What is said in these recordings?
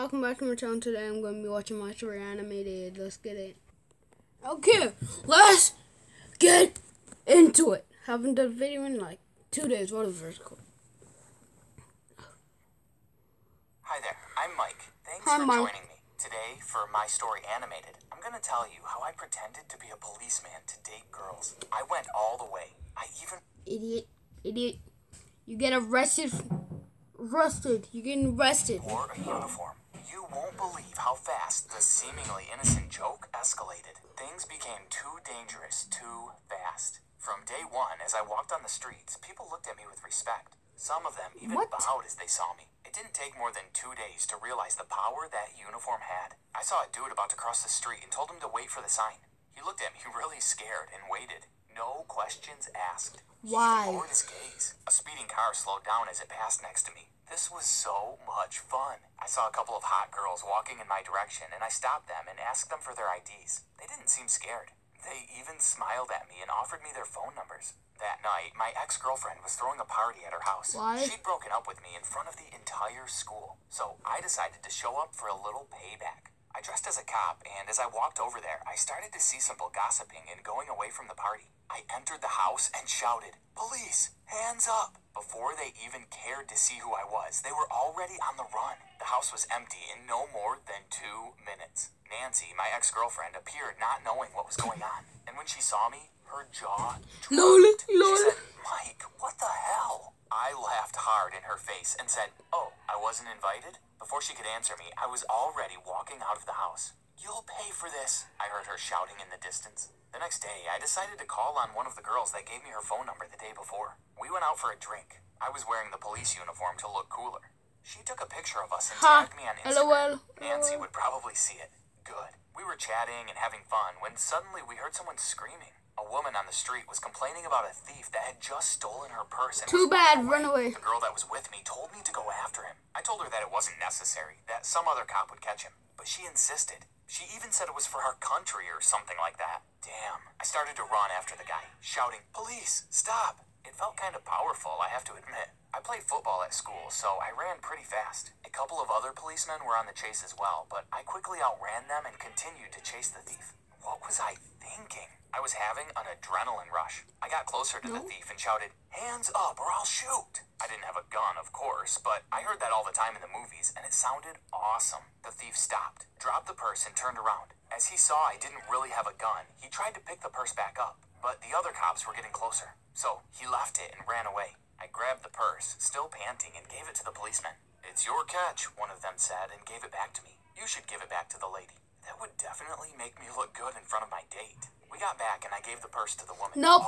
welcome back to my channel. Today I'm going to be watching My Story Animated. Let's get it. Okay, let's get into it. Haven't done a video in like 2 days. Whatever it's called. Hi there, I'm Mike. Thanks Hi, for Mike. joining me. Today, for My Story Animated, I'm going to tell you how I pretended to be a policeman to date girls. I went all the way. Idiot. You get arrested. You're getting arrested. Wore a uniform. You won't believe how fast the seemingly innocent joke escalated. Things became too dangerous, too fast. From day one, as I walked on the streets, people looked at me with respect. Some of them even bowed as they saw me. It didn't take more than 2 days to realize the power that uniform had. I saw a dude about to cross the street and told him to wait for the sign. He looked at me really scared and waited. No questions asked. Why? He lowered his gaze. A speeding car slowed down as it passed next to me. This was so much fun. I saw a couple of hot girls walking in my direction, and I stopped them and asked them for their IDs. They didn't seem scared. They even smiled at me and offered me their phone numbers. That night, my ex-girlfriend was throwing a party at her house. Why? She'd broken up with me in front of the entire school, so I decided to show up for a little payback. I dressed as a cop, and as I walked over there, I started to see some people gossiping and going away from the party. I entered the house and shouted, "Police, hands up!" Before they even cared to see who I was, they were already on the run. The house was empty in no more than 2 minutes. Nancy, my ex-girlfriend, appeared not knowing what was going on, and when she saw me, her jaw dropped. She said, "Mike, what the hell?" I laughed hard in her face and said, "Oh, I wasn't invited?" Before she could answer me, I was already walking out of the house. "You'll pay for this," I heard her shouting in the distance. The next day, I decided to call on one of the girls that gave me her phone number the day before. We went out for a drink. I was wearing the police uniform to look cooler. She took a picture of us and tagged me on Instagram. Nancy would probably see it. Good. We were chatting and having fun when suddenly we heard someone screaming. A woman on the street was complaining about a thief that had just stolen her purse. And Too bad, run away. The girl that was with me told me to go after him. I told her that it wasn't necessary, that some other cop would catch him. But she insisted. She even said it was for our country or something like that. Damn. I started to run after the guy, shouting, "Police, stop!" It felt kind of powerful, I have to admit. I played football at school, so I ran pretty fast. A couple of other policemen were on the chase as well, but I quickly outran them and continued to chase the thief. What was I thinking? I was having an adrenaline rush. I got closer to the thief and shouted, "Hands up or I'll shoot!" I didn't have a gun, of course, but I heard that all the time in the movies, and it sounded awesome. The thief stopped, dropped the purse, and turned around. As he saw I didn't really have a gun, he tried to pick the purse back up, but the other cops were getting closer, so he left it and ran away. I grabbed the purse, still panting, and gave it to the policeman. "It's your catch," one of them said, and gave it back to me. "You should give it back to the lady. That would definitely make me look good in front of my date." We got back and I gave the purse to the woman. Nope.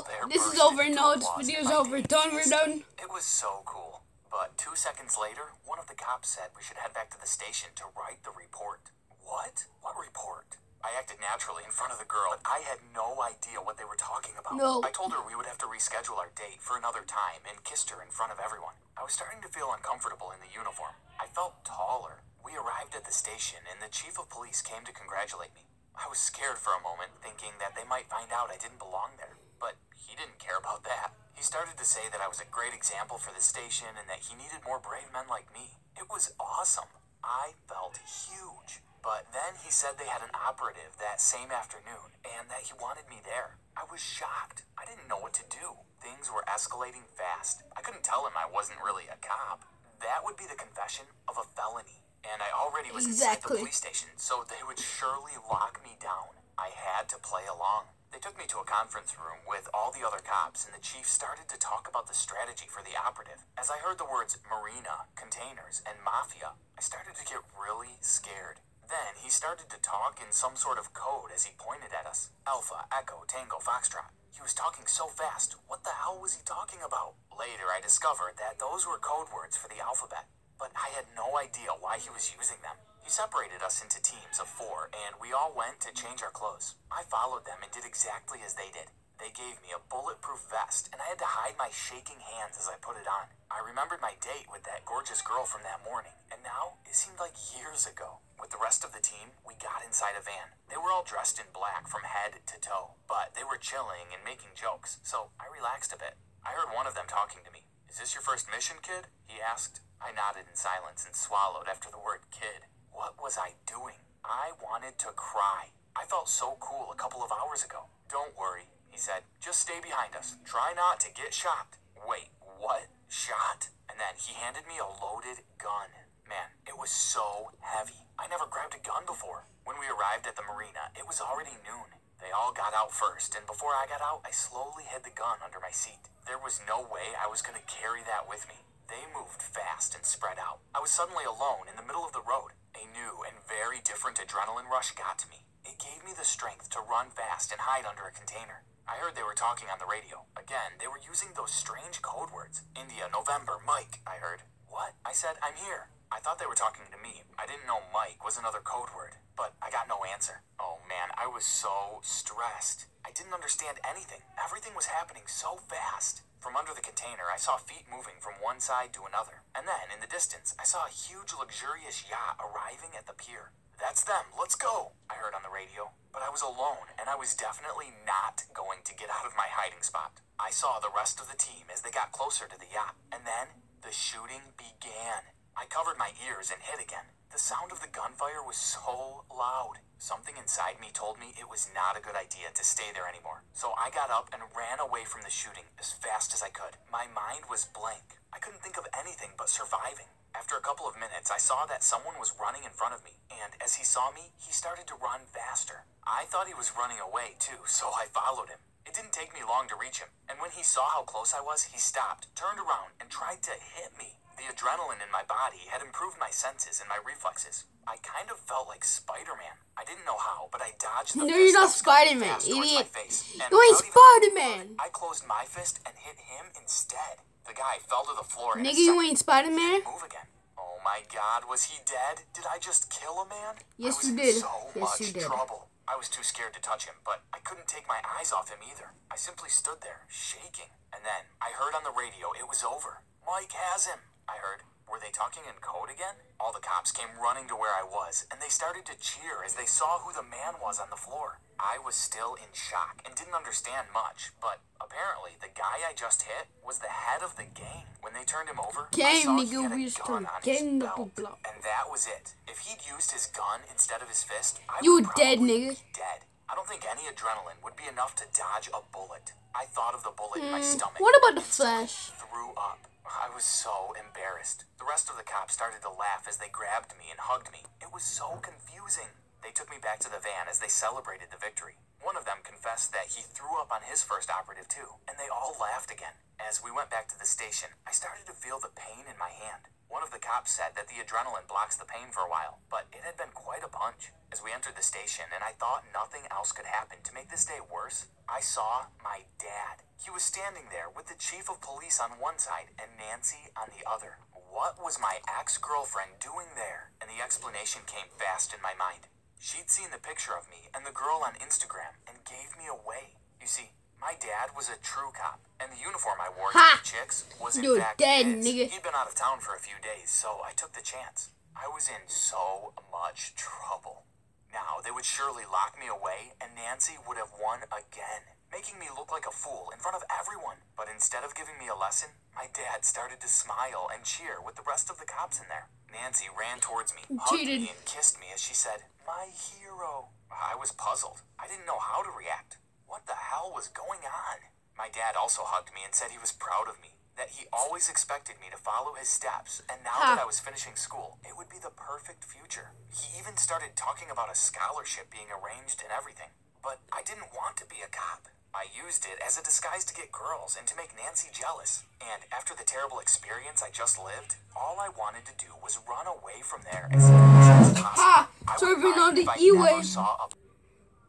There this is bursted over. into No, this applause, video and is my over. date Done. We're kissed done. me. It was so cool. But 2 seconds later, one of the cops said we should head back to the station to write the report. What? What report? I acted naturally in front of the girl, but I had no idea what they were talking about. No. I told her we would have to reschedule our date for another time and kissed her in front of everyone. I was starting to feel uncomfortable in the uniform. I felt taller. We arrived at the station and the chief of police came to congratulate me. I was scared for a moment, thinking that they might find out I didn't belong there. But he didn't care about that. He started to say that I was a great example for the station and that he needed more brave men like me. It was awesome. I felt huge. But then he said they had an operative that same afternoon and that he wanted me there. I was shocked. I didn't know what to do. Things were escalating fast. I couldn't tell him I wasn't really a cop. That would be the confession of a felony. And I already was inside the police station, so they would surely lock me down. I had to play along. They took me to a conference room with all the other cops, and the chief started to talk about the strategy for the operative. As I heard the words marina, containers, and mafia, I started to get really scared. Then he started to talk in some sort of code as he pointed at us. Alpha, Echo, Tango, Foxtrot. He was talking so fast. What the hell was he talking about? Later, I discovered that those were code words for the alphabet, but I had no idea why he was using them. He separated us into teams of 4, and we all went to change our clothes. I followed them and did exactly as they did. They gave me a bulletproof vest, and I had to hide my shaking hands as I put it on. I remembered my date with that gorgeous girl from that morning, and now it seemed like years ago. With the rest of the team, we got inside a van. They were all dressed in black from head to toe, but they were chilling and making jokes, so I relaxed a bit. I heard one of them talking to me. Is this your first mission, kid? He asked. I nodded in silence and swallowed after the word kid. What was I doing? I wanted to cry. I felt so cool a couple of hours ago. Don't worry, he said. Just stay behind us. Try not to get shot. Wait, what? Shot? And then he handed me a loaded gun. Man, it was so heavy. I never grabbed a gun before. When we arrived at the marina, it was already noon. They all got out first, and before I got out, I slowly hid the gun under my seat. There was no way I was going to carry that with me. They moved fast and spread out. I was suddenly alone in the middle of the road. A new and very different adrenaline rush got to me. It gave me the strength to run fast and hide under a container. I heard they were talking on the radio. Again, they were using those strange code words. India, November, Mike, I heard. What? I said, I'm here. I thought they were talking to me. I didn't know Mike was another code word, but I got no answer. Oh man, I was so stressed. I didn't understand anything. Everything was happening so fast. From under the container, I saw feet moving from one side to another. And then, in the distance, I saw a huge luxurious yacht arriving at the pier. That's them, let's go, I heard on the radio. But I was alone, and I was definitely not going to get out of my hiding spot. I saw the rest of the team as they got closer to the yacht. And then, the shooting began. I covered my ears and hid again. The sound of the gunfire was so loud. Something inside me told me it was not a good idea to stay there anymore. So I got up and ran away from the shooting as fast as I could. My mind was blank. I couldn't think of anything but surviving. After a couple of minutes, I saw that someone was running in front of me, and as he saw me, he started to run faster. I thought he was running away too, so I followed him. It didn't take me long to reach him, and when he saw how close I was, he stopped, turned around, and tried to hit me. The adrenaline in my body had improved my senses and my reflexes. I kind of felt like Spider-Man. I didn't know how, but I dodged the No, you're not fist that was coming Spider-Man, fast towards idiot. my face, and You ain't without even Spider-Man. I closed my fist and hit him instead. The guy fell to the floor in a Nigga, you second. ain't Spider-Man? Move again. Oh my God, was he dead? Did I just kill a man? Yes, I was you in did. so Yes, much you did. trouble. I was too scared to touch him, but I couldn't take my eyes off him either. I simply stood there, shaking. And then I heard on the radio it was over. Mike has him, I heard. Were they talking in code again? All the cops came running to where I was, and they started to cheer as they saw who the man was on the floor. I was still in shock and didn't understand much, but apparently the guy I just hit was the head of the gang. When they turned him over, I saw he had a gun on his belt, and that was it. If he'd used his gun instead of his fist, I You would dead, probably nigga. be dead. I don't think any adrenaline would be enough to dodge a bullet. I thought of the bullet in my stomach. What about the and instantly Flash? threw up. I was so embarrassed. The rest of the cops started to laugh as they grabbed me and hugged me. It was so confusing. They took me back to the van as they celebrated the victory. One of them confessed that he threw up on his first operative too, and they all laughed again. As we went back to the station, I started to feel the pain in my hand. One of the cops said that the adrenaline blocks the pain for a while, but it had been quite a punch. As we entered the station and I thought nothing else could happen to make this day worse, I saw my dad. He was standing there with the chief of police on one side and Nancy on the other. What was my ex-girlfriend doing there? And the explanation came fast in my mind. She'd seen the picture of me and the girl on Instagram and gave me away. You see, my dad was a true cop, and the uniform I wore to the chicks was in You're fact dead, his. nigga. He'd been out of town for a few days, so I took the chance. I was in so much trouble. Now, they would surely lock me away, and Nancy would have won again, making me look like a fool in front of everyone. But instead of giving me a lesson, my dad started to smile and cheer with the rest of the cops in there. Nancy ran towards me, hugged me, and kissed me as she said, "My hero." I was puzzled. I didn't know how to react. What the hell was going on? My dad also hugged me and said he was proud of me, that he always expected me to follow his steps, and now that I was finishing school, it would be the perfect future. He even started talking about a scholarship being arranged and everything. But I didn't want to be a cop. I used it as a disguise to get girls and to make Nancy jealous. And after the terrible experience I just lived, all I wanted to do was run away from there as fast as possible. I wouldn't mind if I never saw a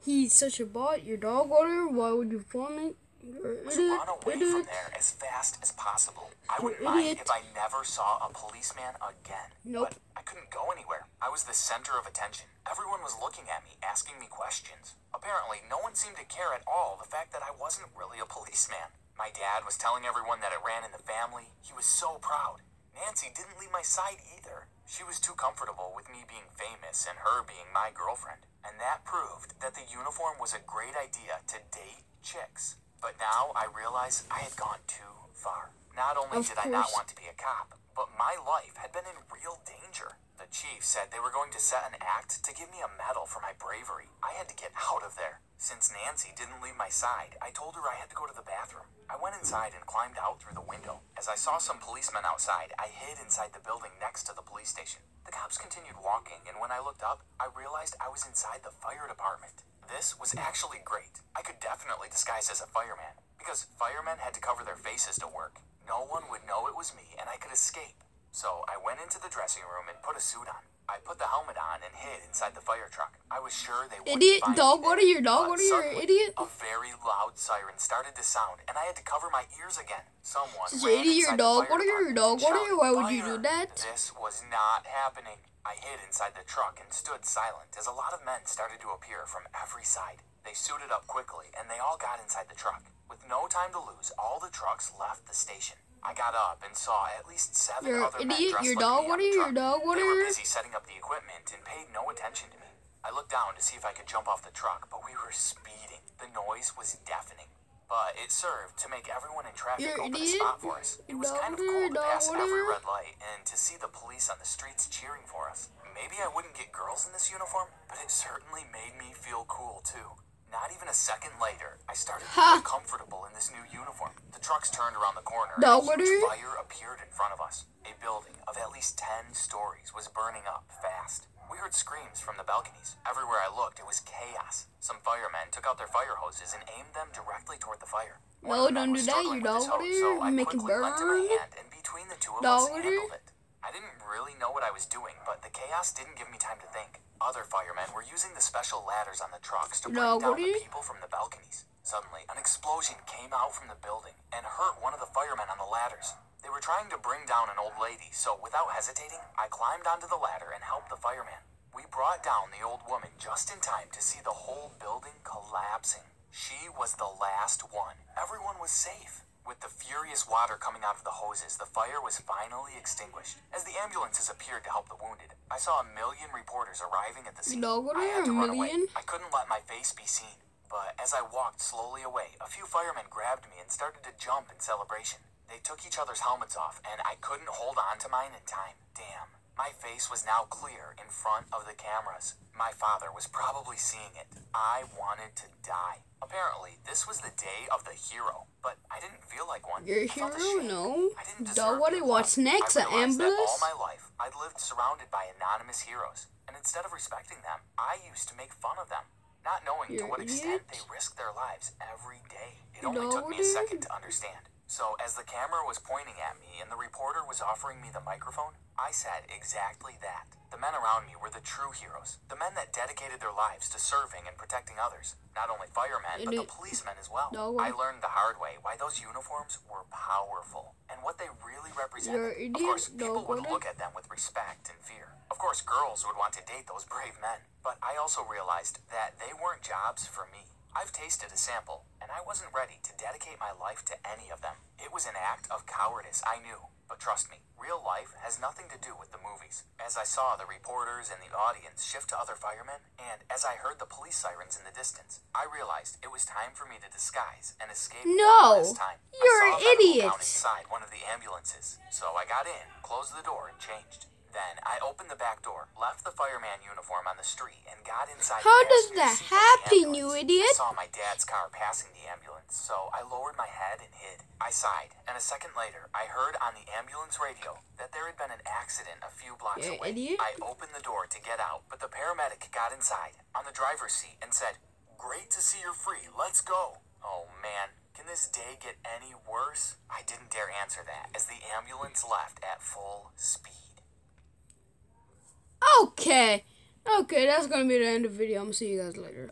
He's such a bot. Your dog order. Why would you form it? run away from there as fast as possible. I wouldn't mind if I never saw a policeman again. Nope. But I couldn't go anywhere. I was the center of attention. Everyone was looking at me, asking me questions. Apparently, no one seemed to care at all the fact that I wasn't really a policeman. My dad was telling everyone that it ran in the family. He was so proud. Nancy didn't leave my side either. She was too comfortable with me being famous and her being my girlfriend. And that proved that the uniform was a great idea to date chicks. But now I realize I had gone too far. Not only Of did I not course. want to be a cop, but my life had been in real danger. The chief said they were going to set an act to give me a medal for my bravery. I had to get out of there. Since Nancy didn't leave my side, I told her I had to go to the bathroom. I went inside and climbed out through the window. As I saw some policemen outside, I hid inside the building next to the police station. The cops continued walking, and when I looked up, I realized I was inside the fire department. This was actually great. I could definitely disguise as a fireman, because firemen had to cover their faces to work. No one would know it was me, and I could escape. So I went into the dressing room and put a suit on. I put the helmet on and hid inside the fire truck. I was sure they wouldn't Idiot find dog, me what there, are your dog? but What are your suddenly, idiot? A very loud siren started to sound, and I had to cover my ears again. Someone This ran idiot inside the dog. fire What are your department dog? and What are shouted, your? Why would you "Fire!" do that? This was not happening. I hid inside the truck and stood silent as a lot of men started to appear from every side. They suited up quickly, and they all got inside the truck. With no time to lose, all the trucks left the station. I got up and saw at least 7 Your other men idiot, dressed your like dog. me What on are the your truck. dog? What They are were your? busy setting up the equipment and paid no attention to me. I looked down to see if I could jump off the truck, but we were speeding. The noise was deafening, but it served to make everyone in traffic Your open a idiot. spot for us. It was Dog, kind of what are cool your to dog? pass What are every your? red light and to see the police on the streets cheering for us. Maybe I wouldn't get girls in this uniform, but it certainly made me feel cool too. Not even a second later, I started to Ha. feel comfortable in this new uniform. The trucks turned around the corner and Dog, a what are huge you? fire appeared in front of us. A building of at least 10 stories was burning up fast. We heard screams from the balconies. Everywhere I looked, it was chaos. Some firemen took out their fire hoses and aimed them directly toward the fire. One No, of the men don't was do that, struggling you with his dog. What are hose, so I you? Make it quickly lent him a burn. hand, and between the two of Dog, us, what are you? handled it. I didn't really know what I was doing, but the chaos didn't give me time to think. Other firemen were using the special ladders on the trucks to bring Dog, down what are the you? people from the balconies. Suddenly, an explosion came out from the building and hurt one of the firemen on the ladders. They were trying to bring down an old lady, so without hesitating, I climbed onto the ladder and helped the fireman. We brought down the old woman just in time to see the whole building collapsing. She was the last one. Everyone was safe. With the furious water coming out of the hoses, the fire was finally extinguished. As the ambulances appeared to help the wounded, I saw a million reporters arriving at the scene. Dog, what I are had you? to A run away. million? I couldn't let my face be seen. But as I walked slowly away, a few firemen grabbed me and started to jump in celebration. They took each other's helmets off, and I couldn't hold on to mine in time. Damn. My face was now clear in front of the cameras. My father was probably seeing it. I wanted to die. Apparently, this was the day of the hero, but I didn't feel like one. Your I felt hero? ashamed. No. I didn't deserve Dog, what their do you watch love. next? I An realized that all ambulance? my life, I'd lived surrounded by anonymous heroes, and instead of respecting them, I used to make fun of them, not knowing to You're what an extent idiot. they risked their lives every day. It You only know took me a what, second dude? to understand. So as the camera was pointing at me and the reporter was offering me the microphone, I said exactly that. The men around me were the true heroes, the men that dedicated their lives to serving and protecting others. Not only firemen, but the Idiot. policemen as well. No. I learned the hard way why those uniforms were powerful and what they really represented. You're an Of course, idiot. people No, would what? look at them with respect and fear. Of course, girls would want to date those brave men. But I also realized that they weren't jobs for me. I've tasted a sample, and I wasn't ready to dedicate my life to any of them. It was an act of cowardice, I knew. But trust me, real life has nothing to do with the movies. As I saw the reporters and the audience shift to other firemen, and as I heard the police sirens in the distance, I realized it was time for me to disguise and escape No, one last time. you're I saw a medical idiots. gown inside one of the ambulances, so I got in, closed the door, and changed. Then I opened the back door, left the fireman uniform on the street, and got inside. How the does passenger that seat of the happen, you ambulance. idiot? I saw my dad's car passing the ambulance, so I lowered my head and hid. I sighed, and a second later, I heard on the ambulance radio that there had been an accident a few blocks You away. idiot. I opened the door to get out, but the paramedic got inside on the driver's seat and said, "Great to see you're free. Let's go." Oh man, can this day get any worse? I didn't dare answer that as the ambulance left at full speed. Okay. Okay, that's gonna be the end of the video. I'm gonna see you guys later.